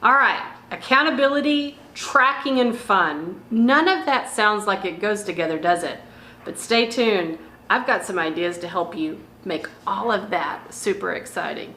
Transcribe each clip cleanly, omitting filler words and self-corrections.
All right, accountability, tracking, and fun. None of that sounds like it goes together, does it? But stay tuned. I've got some ideas to help you make all of that super exciting.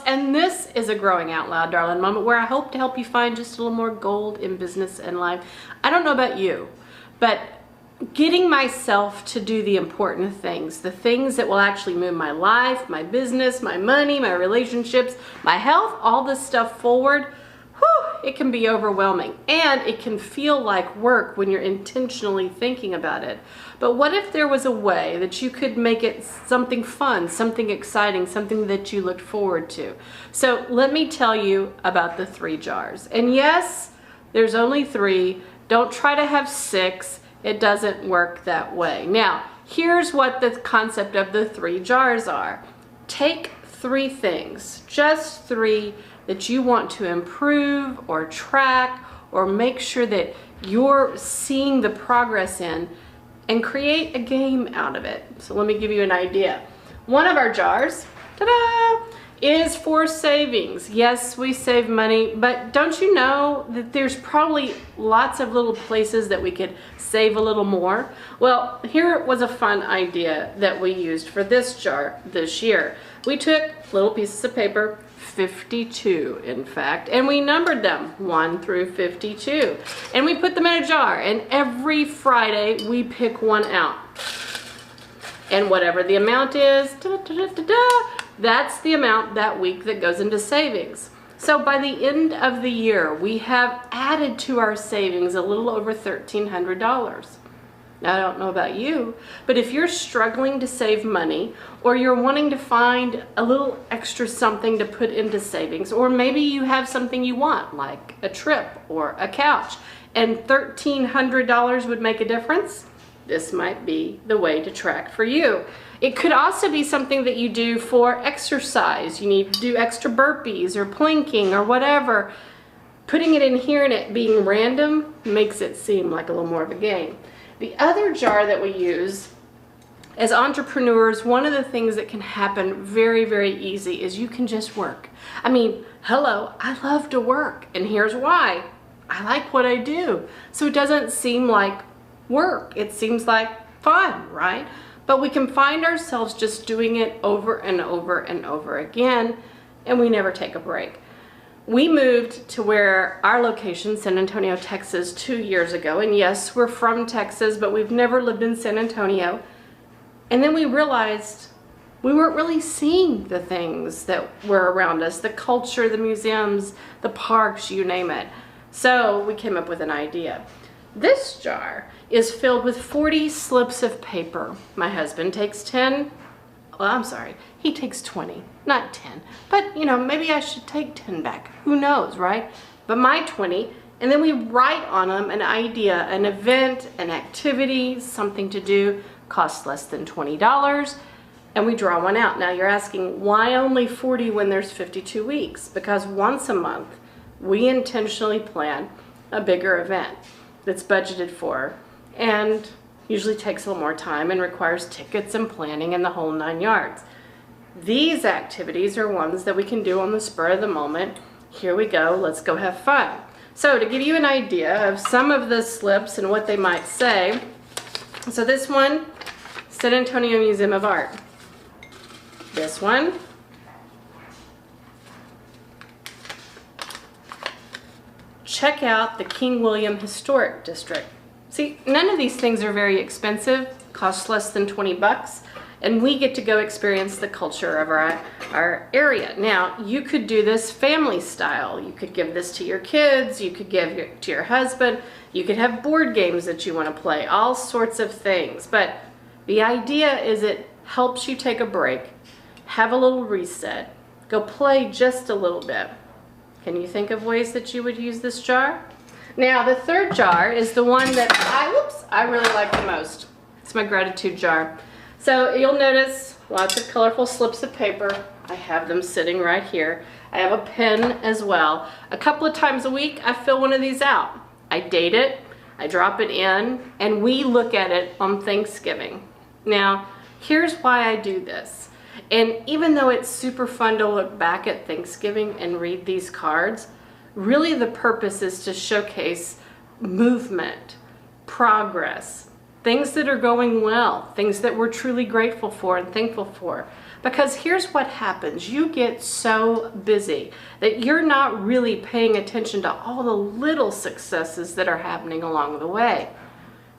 And this is a Growing Out Loud, Darlin moment where I hope to help you find just a little more gold in business and life. I don't know about you, but getting myself to do the important things, the things that will actually move my life, my business, my money, my relationships, my health, all this stuff forward, it can be overwhelming, and it can feel like work when you're intentionally thinking about it. But what if there was a way that you could make it something fun, something exciting, something that you looked forward to? So let me tell you about the 3 jars. And yes, there's only 3. Don't try to have 6. It doesn't work that way. Now, here's what the concept of the 3 jars are. Take 3 things, just 3, that you want to improve or track or make sure that you're seeing the progress in, and create a game out of it. So let me give you an idea. One of our jars, ta-da, is for savings. Yes, we save money, but don't you know that there's probably lots of little places that we could save a little more? Well, here was a fun idea that we used for this jar this year. We took little pieces of paper, 52 in fact, and we numbered them 1 through 52, and we put them in a jar, and every Friday we pick one out, and whatever the amount is, that's the amount that week that goes into savings. So by the end of the year, we have added to our savings a little over $1,300. Now, I don't know about you, but if you're struggling to save money, or you're wanting to find a little extra something to put into savings, or maybe you have something you want, like a trip or a couch, and $1,300 would make a difference, this might be the way to track for you. It could also be something that you do for exercise. You need to do extra burpees or planking or whatever. Putting it in here and it being random makes it seem like a little more of a game. The other jar that we use, as entrepreneurs, one of the things that can happen very, very easy is you can just work. I mean, hello, I love to work, and here's why. I like what I do. So it doesn't seem like work. It seems like fun, right? But we can find ourselves just doing it over and over and over again, and we never take a break. We moved to where our location, San Antonio, Texas, 2 years ago. And yes, we're from Texas, but we've never lived in San Antonio. And then we realized we weren't really seeing the things that were around us, the culture, the museums, the parks, you name it. So we came up with an idea. This jar is filled with 40 slips of paper. My husband takes 10. Well, I'm sorry, he takes 20, not 10. But, you know, maybe I should take 10 back. Who knows, right? But my 20, and then we write on them an idea, an event, an activity, something to do, costs less than $20, and we draw one out. Now you're asking, why only 40 when there's 52 weeks? Because once a month, we intentionally plan a bigger event that's budgeted for, and usually takes a little more time and requires tickets and planning and the whole 9 yards. These activities are ones that we can do on the spur of the moment. Here we go, let's go have fun. So to give you an idea of some of the slips and what they might say, so this one, San Antonio Museum of Art. This one, check out the King William Historic District. See, none of these things are very expensive, cost less than 20 bucks, and we get to go experience the culture of our area. Now, you could do this family style. You could give this to your kids, you could give it to your husband, you could have board games that you want to play, all sorts of things. But the idea is it helps you take a break, have a little reset, go play just a little bit. Can you think of ways that you would use this jar? Now the third jar is the one that I really like the most. It's my gratitude jar. So you'll notice lots of colorful slips of paper. I have them sitting right here. I have a pen as well. A couple of times a week I fill one of these out. I date it, I drop it in, and we look at it on Thanksgiving. Now here's why I do this. And even though it's super fun to look back at Thanksgiving and read these cards, really the purpose is to showcase movement, progress, things that are going well, things that we're truly grateful for and thankful for. Because here's what happens. You get so busy that you're not really paying attention to all the little successes that are happening along the way.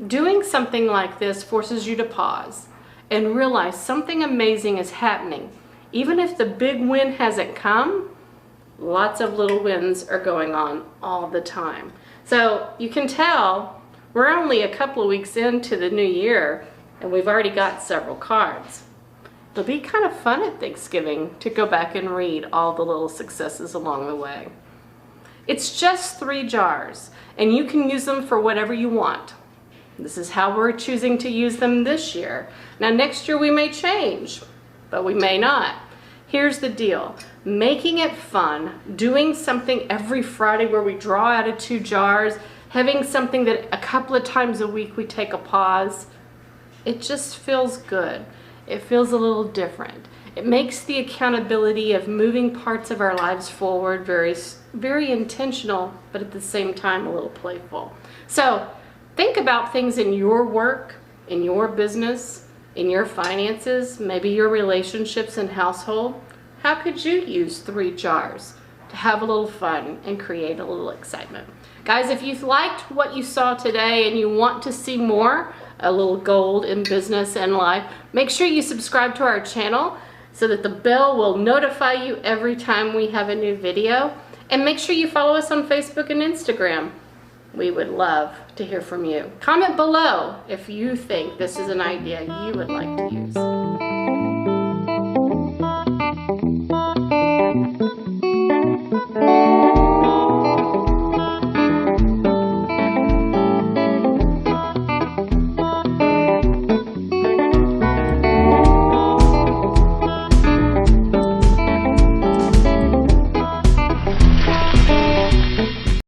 Doing something like this forces you to pause and realize something amazing is happening. Even if the big win hasn't come, lots of little wins are going on all the time. So you can tell we're only a couple of weeks into the new year and we've already got several cards. It'll be kind of fun at Thanksgiving to go back and read all the little successes along the way. It's just 3 jars and you can use them for whatever you want. This is how we're choosing to use them this year. Now next year we may change, but we may not. Here's the deal. Making it fun, doing something every Friday where we draw out of 2 jars, having something that a couple of times a week we take a pause, it just feels good. It feels a little different. It makes the accountability of moving parts of our lives forward very intentional, but at the same time a little playful. So think about things in your work, in your business, in your finances, maybe your relationships and household. How could you use 3 jars to have a little fun and create a little excitement? Guys, if you've liked what you saw today and you want to see more, a little gold in business and life, make sure you subscribe to our channel so that the bell will notify you every time we have a new video. And make sure you follow us on Facebook and Instagram. We would love to hear from you. Comment below if you think this is an idea you would like to use.